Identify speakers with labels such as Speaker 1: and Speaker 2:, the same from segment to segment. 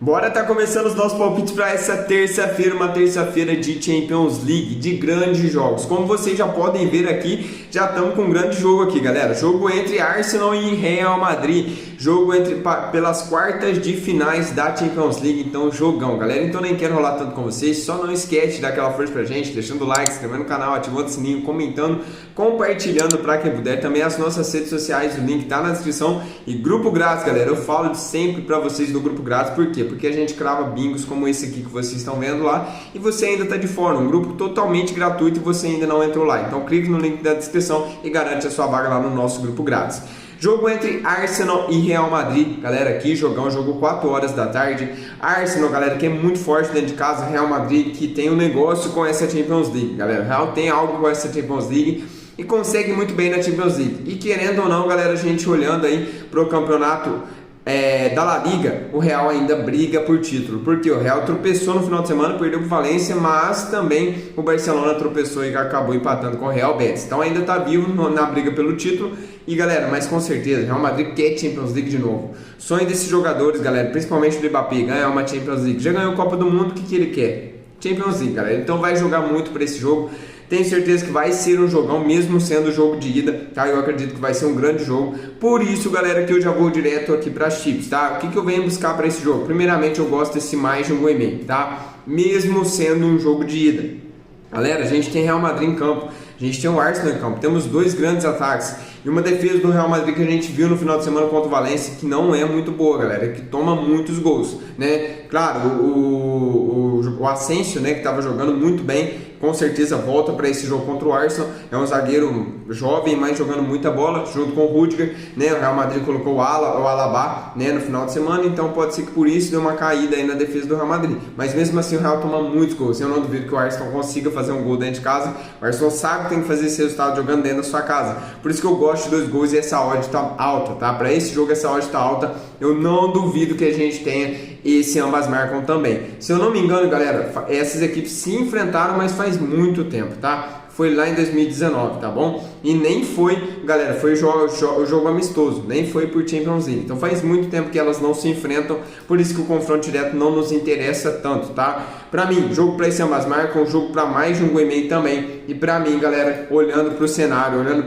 Speaker 1: Bora tá começando os nossos palpites para essa terça-feira, uma terça-feira de Champions League, de grandes jogos. Como vocês já podem ver aqui, já estamos com um grande jogo aqui, galera. Jogo entre Arsenal e Real Madrid, jogo pelas quartas de finais da Champions League, então jogão, galera. Então nem quero rolar tanto com vocês, só não esquece de dar aquela força pra gente, deixando o like, se inscrevendo no canal, ativando o sininho, comentando, compartilhando para quem puder. Também as nossas redes sociais, o link tá na descrição. E grupo grátis, galera, eu falo sempre para vocês do grupo grátis, por quê? Porque a gente crava bingos como esse aqui que vocês estão vendo lá e você ainda está de fora, um grupo totalmente gratuito e você ainda não entrou lá. Então clique no link da descrição e garante a sua vaga lá no nosso grupo grátis. Jogo entre Arsenal e Real Madrid, galera, aqui jogão, jogo 4 horas da tarde. Arsenal, galera, que é muito forte dentro de casa, Real Madrid que tem um negócio com essa Champions League, galera. Real tem algo com essa Champions League e consegue muito bem na Champions League. E querendo ou não, galera, a gente olhando aí pro campeonato da La Liga, o Real ainda briga por título, porque o Real tropeçou no final de semana, perdeu para o Valência, mas também o Barcelona tropeçou e acabou empatando com o Real Betis, então ainda está vivo na briga pelo título. E galera, mas com certeza, o Real Madrid quer Champions League de novo. Sonho desses jogadores, galera, principalmente do Mbappé, ganhar uma Champions League. Já ganhou a Copa do Mundo, o que ele quer? Champions League, galera, então vai jogar muito para esse jogo. Tenho certeza que vai ser um jogão, mesmo sendo o jogo de ida, tá? Eu acredito que vai ser um grande jogo. Por isso, galera, que eu já vou direto aqui para as chips, tá? O que eu venho buscar para esse jogo? Primeiramente, eu gosto desse mais de 1,5, tá? Mesmo sendo um jogo de ida. Galera, a gente tem Real Madrid em campo, a gente tem o Arsenal em campo, temos dois grandes ataques e uma defesa do Real Madrid que a gente viu no final de semana contra o Valência, que não é muito boa, galera, que toma muitos gols, né? Claro, o Asensio, né, que estava jogando muito bem, com certeza volta para esse jogo contra o Arsenal. É um zagueiro jovem, mas jogando muita bola, junto com o Rudiger, né? O Real Madrid colocou o Alaba, né, no final de semana, então pode ser que por isso deu uma caída aí na defesa do Real Madrid. Mas mesmo assim o Real toma muitos gols. Eu não duvido que o Arsenal consiga fazer um gol dentro de casa. O Arsenal sabe que tem que fazer esse resultado jogando dentro da sua casa. Por isso que eu gosto de 2 gols e essa odd tá alta, tá? Para esse jogo essa odd tá alta. Eu não duvido que a gente tenha esse ambas marcam também. Se eu não me engano, galera, essas equipes se enfrentaram, mas faz muito tempo, tá? Foi lá em 2019, tá bom? E nem foi, galera, foi o jogo amistoso, nem foi por Champions League. Então faz muito tempo que elas não se enfrentam, por isso que o confronto direto não nos interessa tanto, tá? Pra mim, jogo pra esse ambas marcam, jogo pra mais de 1,5 também. E pra mim, galera, olhando pro cenário, olhando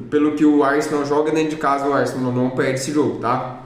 Speaker 1: pelo que o Arsenal joga dentro de casa, o Arsenal não perde esse jogo, tá?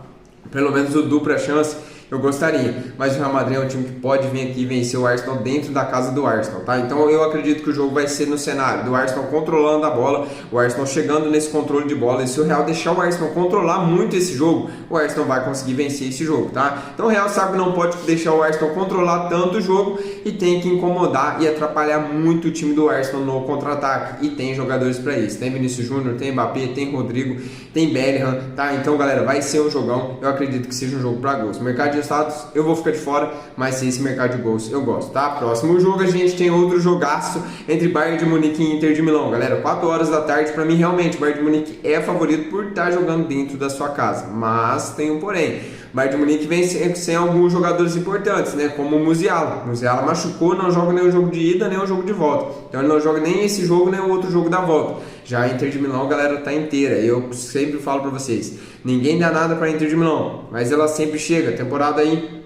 Speaker 1: Pelo menos o dupla chance eu gostaria, mas o Real Madrid é um time que pode vir aqui e vencer o Arsenal dentro da casa do Arsenal, tá? Então eu acredito que o jogo vai ser no cenário do Arsenal controlando a bola, o Arsenal chegando nesse controle de bola, e se o Real deixar o Arsenal controlar muito esse jogo, o Arsenal vai conseguir vencer esse jogo, tá? Então o Real sabe que não pode deixar o Arsenal controlar tanto o jogo e tem que incomodar e atrapalhar muito o time do Arsenal no contra-ataque, e tem jogadores para isso, tem Vinícius Júnior, tem Mbappé, tem Rodrigo, tem Bellingham, tá? Então galera, vai ser um jogão, eu acredito que seja um jogo para gols. Mercado de resultados eu vou ficar de fora, mas se esse mercado de gols eu gosto, tá? Próximo jogo a gente tem outro jogaço entre Bayern de Munique e Inter de Milão, galera, 4 horas da tarde. Para mim realmente o Bayern de Munique é favorito por estar jogando dentro da sua casa, mas tem um porém. O Bayern de Munique vem sem alguns jogadores importantes, né? Como o Musiala. O Musiala machucou, não joga nem o jogo de ida, nem o jogo de volta. Então ele não joga nem esse jogo, nem o outro jogo da volta. Já a Inter de Milão, galera, tá inteira. Eu sempre falo pra vocês, ninguém dá nada pra Inter de Milão, mas ela sempre chega. Temporada aí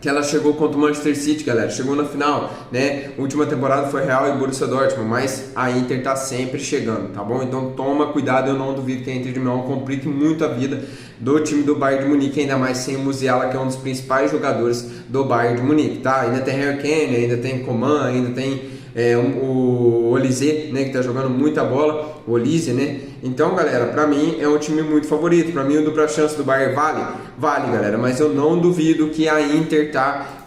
Speaker 1: que ela chegou contra o Manchester City, galera, chegou na final, né? Última temporada foi Real e Borussia Dortmund, mas a Inter tá sempre chegando, tá bom? Então toma cuidado, eu não duvido que a Inter de Milão complique muito a vida do time do Bayern de Munique, ainda mais sem o Musiala, que é um dos principais jogadores do Bayern de Munique, tá? Ainda tem Harry Kane, ainda tem Coman, ainda tem o Olise, né, que tá jogando muita bola, o Olise, né? Então, galera, pra mim é um time muito favorito. Pra mim o dupla chance do Bayern vale, galera, mas eu não duvido que a Inter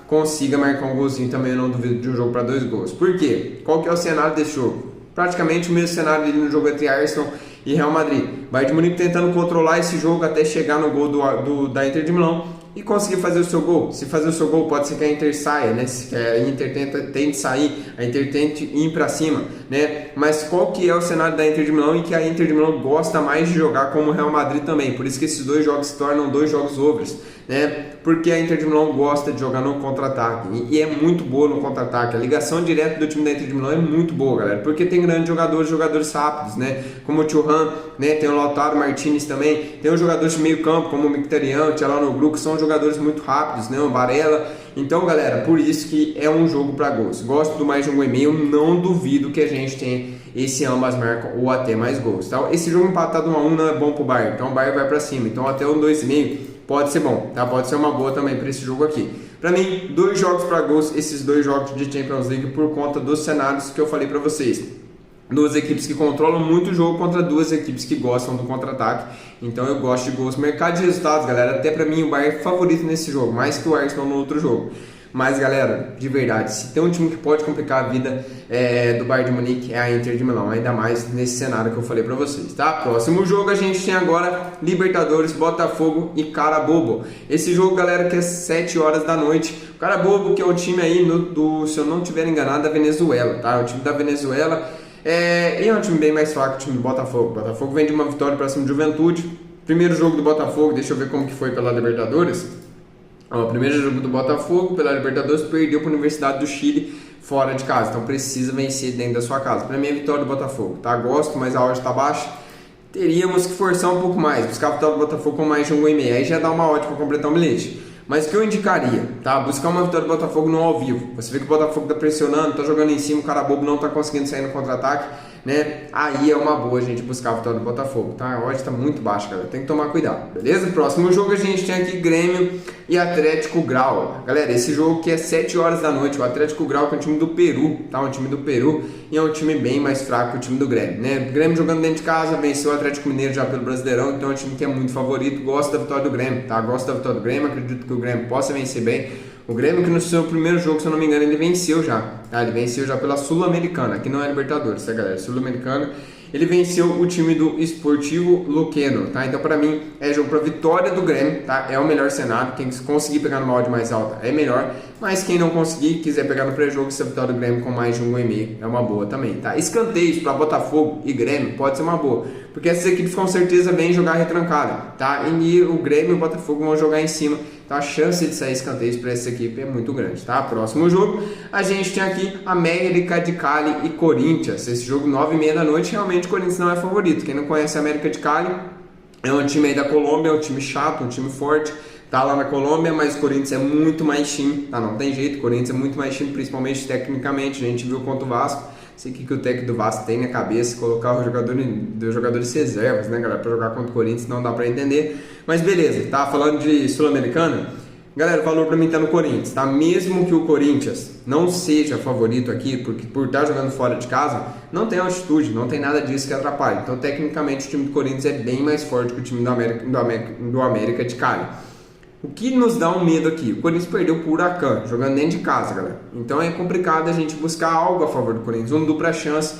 Speaker 1: consiga marcar um golzinho também. Eu não duvido de um jogo para 2 gols. Por quê? Qual que é o cenário desse jogo? Praticamente o mesmo cenário ali no jogo entre Arsenal e Real Madrid. Bayern de Munique tentando controlar esse jogo até chegar no gol da Inter de Milão e conseguir fazer o seu gol. Se fazer o seu gol, pode ser que a Inter saia, né? Se a Inter tente sair, a Inter tente ir para cima, né? Mas qual que é o cenário da Inter de Milão, e que a Inter de Milão gosta mais de jogar como o Real Madrid também. Por isso que esses 2 jogos se tornam 2 jogos overs, né? Porque a Inter de Milão gosta de jogar no contra-ataque e é muito boa no contra-ataque. A ligação direta do time da Inter de Milão é muito boa, galera, porque tem grandes jogadores rápidos, né? Como o Thuram, né? Tem o Lautaro Martinez também, tem os jogadores de meio campo como o Mkhitaryan, o Çalhanoğlu, que são jogadores muito rápidos, né? O Varela. Então, galera, por isso que é um jogo para gols. Gosto do mais de 1,5, não duvido que a gente tenha esse ambas marcam ou até mais gols, tá? Esse jogo empatado 1-1 não é bom pro Bayern, então o Bayern vai para cima, então até um 2,5 pode ser bom, tá? Pode ser uma boa também para esse jogo aqui. Para mim, 2 jogos para gols, esses 2 jogos de Champions League por conta dos cenários que eu falei para vocês. 2 equipes que controlam muito o jogo contra 2 equipes que gostam do contra-ataque. Então eu gosto de gols. Mercado de resultados, galera, até para mim o Bayern é favorito nesse jogo, mais que o Arsenal no outro jogo. Mas, galera, de verdade, se tem um time que pode complicar a vida do Bayern de Munique é a Inter de Milão, ainda mais nesse cenário que eu falei pra vocês, tá? Próximo jogo a gente tem agora Libertadores, Botafogo e Carabobo. Esse jogo, galera, que é 7 horas da noite. O Carabobo, que é o time aí se eu não estiver enganado, da Venezuela, tá? O time da Venezuela é um time bem mais fraco que o time do Botafogo. O Botafogo vem de uma vitória pra cima do Juventude. Primeiro jogo do Botafogo, deixa eu ver como que foi pela Libertadores. O primeiro jogo do Botafogo pela Libertadores perdeu para a Universidade do Chile fora de casa, então precisa vencer dentro da sua casa. Para mim é vitória do Botafogo, tá? Gosto, mas a odd está baixa. Teríamos que forçar um pouco mais, buscar a vitória do Botafogo com mais de 1,5, aí já dá uma odd para completar o bilhete. Mas o que eu indicaria, tá? Buscar uma vitória do Botafogo no ao vivo. Você vê que o Botafogo tá pressionando, tá jogando em cima, o Carabobo não tá conseguindo sair no contra-ataque, né? Aí é uma boa a gente buscar a vitória do Botafogo, tá? A odd tá muito baixa, galera. Tem que tomar cuidado, beleza? Próximo jogo a gente tem aqui Grêmio e Atlético Grau. Galera, esse jogo que é 7 horas da noite. O Atlético Grau que é um time do Peru, tá? Um time do Peru e é um time bem mais fraco que o time do Grêmio, né? O Grêmio jogando dentro de casa, venceu o Atlético Mineiro já pelo Brasileirão, então é um time que é muito favorito. Gosto da vitória do Grêmio, tá? Gosto da vitória do Grêmio, acredito que o Grêmio possa vencer bem. O Grêmio que no seu primeiro jogo, se eu não me engano, ele venceu já, tá? Ele venceu já pela Sul-Americana, aqui não é Libertadores, tá, galera? Sul-Americana. Ele venceu o time do Sportivo Luqueno, tá? Então, para mim, é jogo para vitória do Grêmio, tá? É o melhor cenário. Quem conseguir pegar numa odd mais alta é melhor. Mas quem não conseguir, quiser pegar no pré-jogo, essa vitória do Grêmio com mais de 1,5 é uma boa também, tá? Escanteios para Botafogo e Grêmio pode ser uma boa, porque essas equipes com certeza vêm jogar retrancada, tá? E o Grêmio e o Botafogo vão jogar em cima. Então a chance de sair escanteios para essa equipe é muito grande, tá? Próximo jogo, a gente tem aqui América de Cali e Corinthians. Esse jogo 9h30 da noite, realmente o Corinthians não é favorito. Quem não conhece a América de Cali, é um time aí da Colômbia, é um time chato, um time forte, tá lá na Colômbia, mas o Corinthians é muito mais time, tá? Não tem jeito, o Corinthians é muito mais time, principalmente tecnicamente. A gente viu contra o Vasco. Sei que o técnico do Vasco tem na cabeça colocar os jogadores reservas, né, galera, para jogar contra o Corinthians, não dá para entender. Mas beleza, tá falando de Sul-Americana. Galera, o valor para mim tá no Corinthians, tá? Mesmo que o Corinthians não seja favorito aqui, porque por estar jogando fora de casa, não tem altitude, não tem nada disso que atrapalha. Então, tecnicamente, o time do Corinthians é bem mais forte que o time do América de Cali. O que nos dá um medo aqui? O Corinthians perdeu pro Huracan, jogando dentro de casa, galera. Então é complicado a gente buscar algo a favor do Corinthians, uma dupla chance,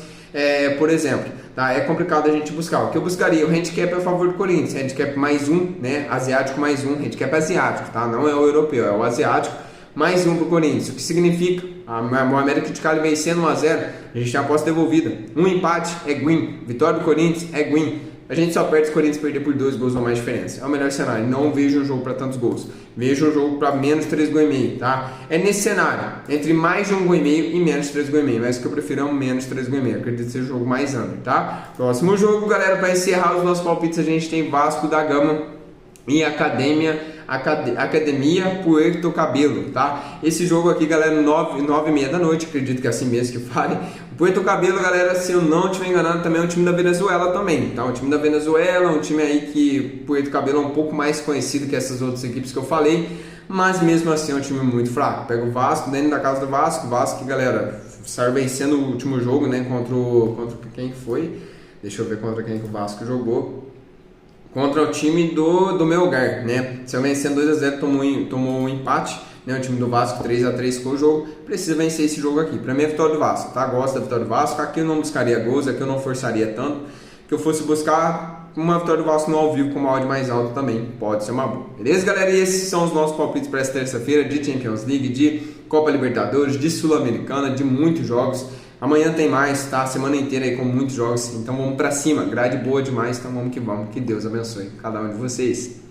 Speaker 1: por exemplo, tá? É complicado a gente buscar. O que eu buscaria? O handicap a favor do Corinthians, handicap mais 1, né? Asiático mais 1, handicap asiático, tá? Não é o europeu, é o asiático, mais 1 pro Corinthians. O que significa? O América de Cali vencendo 1-0, a gente tem a aposta devolvida. Um empate é win, vitória do Corinthians é win. A gente só perde se o Corinthians perder por 2 gols ou mais diferença. É o melhor cenário. Não vejo um jogo para tantos gols. Vejo um jogo para menos 3 gols e meio, tá? É nesse cenário, entre mais de 1 gol e meio e menos 3 gols e meio. Mas o que eu prefiro é um menos 3 gols e meio. Acredito que seja o jogo mais under, tá? Próximo jogo, galera, para encerrar os nossos palpites, a gente tem Vasco da Gama e Academia Puerto Cabello, tá? Esse jogo aqui, galera, 9h30 da noite, acredito que é assim mesmo que fale. O Puerto Cabello, galera, se eu não estiver enganado, também é um time da Venezuela também, tá? Um time da Venezuela, um time aí que Puerto Cabello é um pouco mais conhecido que essas outras equipes que eu falei, mas mesmo assim é um time muito fraco. Pega o Vasco, dentro da casa do Vasco, que, galera, saiu vencendo o último jogo, né, contra quem foi? Deixa eu ver contra quem que o Vasco jogou. Contra o time do meu lugar, né? Se eu vencendo 2-0, tomou um empate, né? O time do Vasco 3-3 ficou o jogo. Precisa vencer esse jogo aqui. Pra mim é vitória do Vasco, tá? Gosto da vitória do Vasco. Aqui eu não buscaria gols, aqui eu não forçaria tanto. Que eu fosse buscar uma vitória do Vasco no ao vivo com uma odd mais alta também. Pode ser uma boa. Beleza, galera? E esses são os nossos palpites para essa terça-feira de Champions League, de Copa Libertadores, de Sul-Americana, de muitos jogos. Amanhã tem mais, tá? Semana inteira aí com muitos jogos. Então vamos pra cima. Grade boa demais. Então vamos que vamos. Que Deus abençoe cada um de vocês.